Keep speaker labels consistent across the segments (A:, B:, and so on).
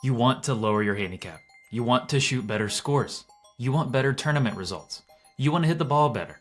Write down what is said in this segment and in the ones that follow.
A: You want to lower your handicap. You want to shoot better scores. You want better tournament results. You want to hit the ball better.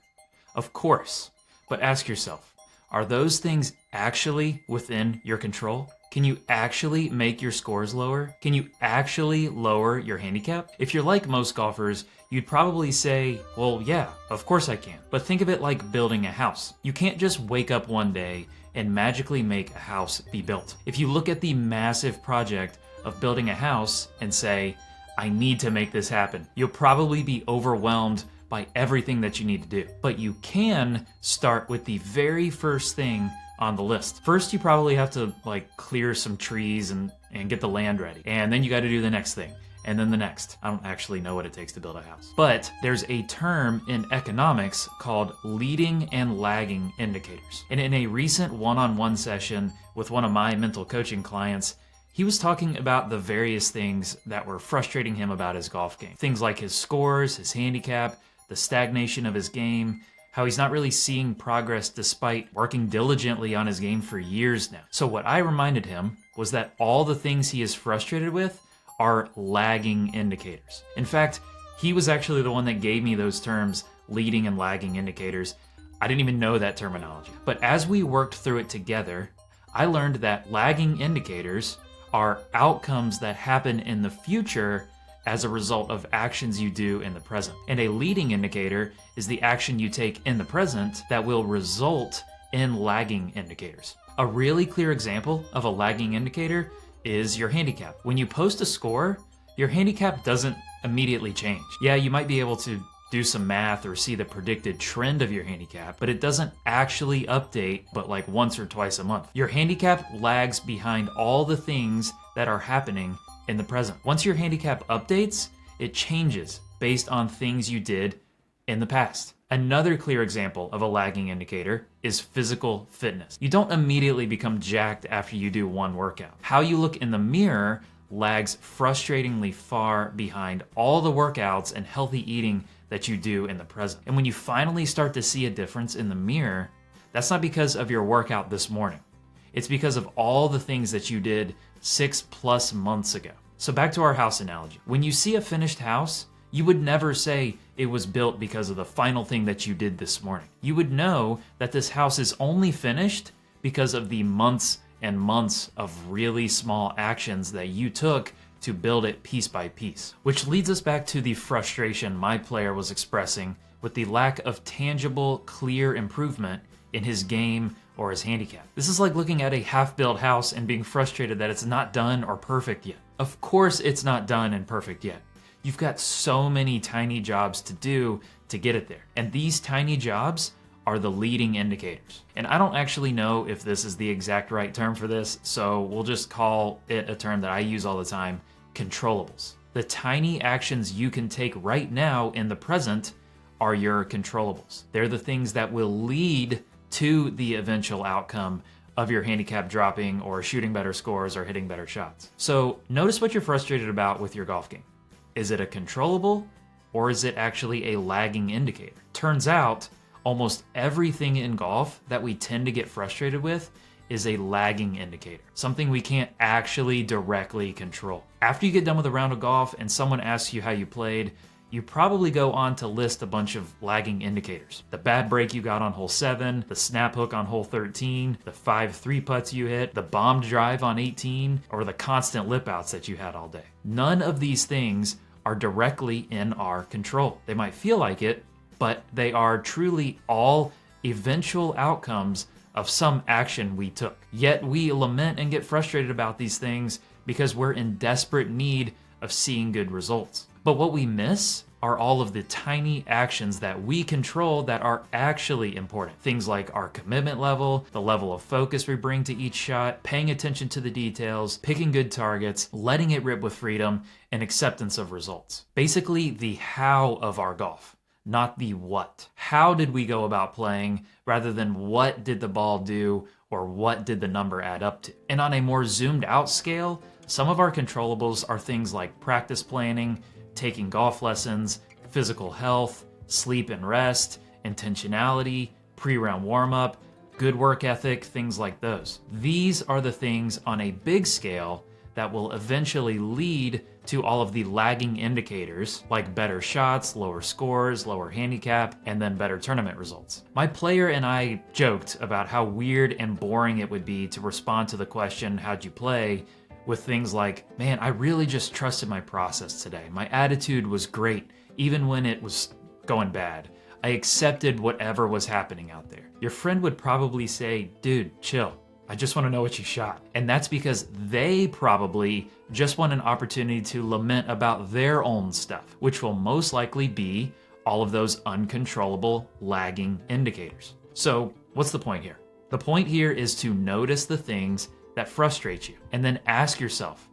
A: Of course, but ask yourself, are those things actually within your control? Can you actually make your scores lower? Can you actually lower your handicap? If you're like most golfers, you'd probably say, well, yeah, of course I can. But think of it like building a house. You can't just wake up one day and magically make a house be built. If you look at the massive project of building a house and say, I need to make this happen, you'll probably be overwhelmed by everything that you need to do. But you can start with the very first thing on the list. First, you probably have to clear some trees and get the land ready. And then you got to do the next thing. And then the next. I don't actually know what it takes to build a house. But there's a term in economics called leading and lagging indicators. And in a recent one-on-one session with one of my mental coaching clients, he was talking about the various things that were frustrating him about his golf game. Things like his scores, his handicap, the stagnation of his game, how he's not really seeing progress despite working diligently on his game for years now. So what I reminded him was that all the things he is frustrated with are lagging indicators. In fact, he was actually the one that gave me those terms, leading and lagging indicators. I didn't even know that terminology. But as we worked through it together, I learned that lagging indicators are outcomes that happen in the future as a result of actions you do in the present. And a leading indicator is the action you take in the present that will result in lagging indicators. A really clear example of a lagging indicator is your handicap. When you post a score, your handicap doesn't immediately change. Yeah, you might be able to do some math or see the predicted trend of your handicap, but it doesn't actually update but once or twice a month. Your handicap lags behind all the things that are happening in the present. Once your handicap updates, it changes based on things you did in the past. Another clear example of a lagging indicator is physical fitness. You don't immediately become jacked after you do one workout. How you look in the mirror lags frustratingly far behind all the workouts and healthy eating that you do in the present. And when you finally start to see a difference in the mirror, that's not because of your workout this morning. It's because of all the things that you did 6+ months ago. So back to our house analogy. When you see a finished house, you would never say it was built because of the final thing that you did this morning. You would know that this house is only finished because of the months and months of really small actions that you took to build it piece by piece. Which leads us back to the frustration my player was expressing with the lack of tangible, clear improvement in his game or his handicap. This is like looking at a half-built house and being frustrated that it's not done or perfect yet. Of course it's not done and perfect yet. You've got so many tiny jobs to do to get it there. And these tiny jobs are the leading indicators. And I don't actually know if this is the exact right term for this, so we'll just call it a term that I use all the time, controllables. The tiny actions you can take right now in the present are your controllables. They're the things that will lead to the eventual outcome of your handicap dropping or shooting better scores or hitting better shots. So notice what you're frustrated about with your golf game. Is it a controllable or is it actually a lagging indicator? Turns out almost everything in golf that we tend to get frustrated with is a lagging indicator, something we can't actually directly control. After you get done with a round of golf and someone asks you how you played, you probably go on to list a bunch of lagging indicators. The bad break you got on hole 7, the snap hook on hole 13, the 5 3-putts you hit, the bombed drive on 18, or the constant lip outs that you had all day. None of these things are directly in our control. They might feel like it, but they are truly all eventual outcomes of some action we took. Yet we lament and get frustrated about these things because we're in desperate need of seeing good results. But what we miss are all of the tiny actions that we control that are actually important. Things like our commitment level, the level of focus we bring to each shot, paying attention to the details, picking good targets, letting it rip with freedom, and acceptance of results. Basically, the how of our golf, not the what. How did we go about playing rather than what did the ball do or what did the number add up to? And on a more zoomed out scale, some of our controllables are things like practice planning, taking golf lessons, physical health, sleep and rest, intentionality, pre-round warm-up, good work ethic, things like those. These are the things on a big scale that will eventually lead to all of the lagging indicators like better shots, lower scores, lower handicap, and then better tournament results. My player and I joked about how weird and boring it would be to respond to the question, how'd you play? With things like, man, I really just trusted my process today. My attitude was great, even when it was going bad. I accepted whatever was happening out there. Your friend would probably say, dude, chill. I just want to know what you shot. And that's because they probably just want an opportunity to lament about their own stuff, which will most likely be all of those uncontrollable lagging indicators. So what's the point here? The point here is to notice the things that frustrate you and then ask yourself,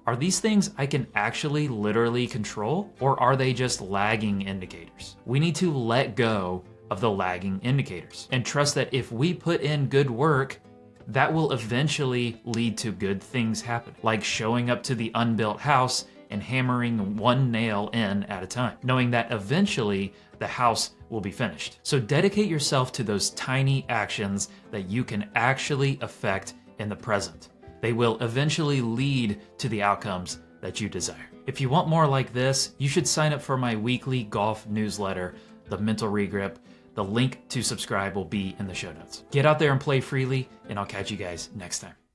A: are these things I can actually literally control, or are they just lagging indicators? We need to let go of the lagging indicators and trust that if we put in good work, that will eventually lead to good things happen, like showing up to the unbuilt house and hammering one nail in at a time, knowing that eventually the house will be finished. So dedicate yourself to those tiny actions that you can actually affect in the present. They will eventually lead to the outcomes that you desire. If you want more like this, you should sign up for my weekly golf newsletter, The Mental Regrip. The link to subscribe will be in the show notes. Get out there and play freely, and I'll catch you guys next time.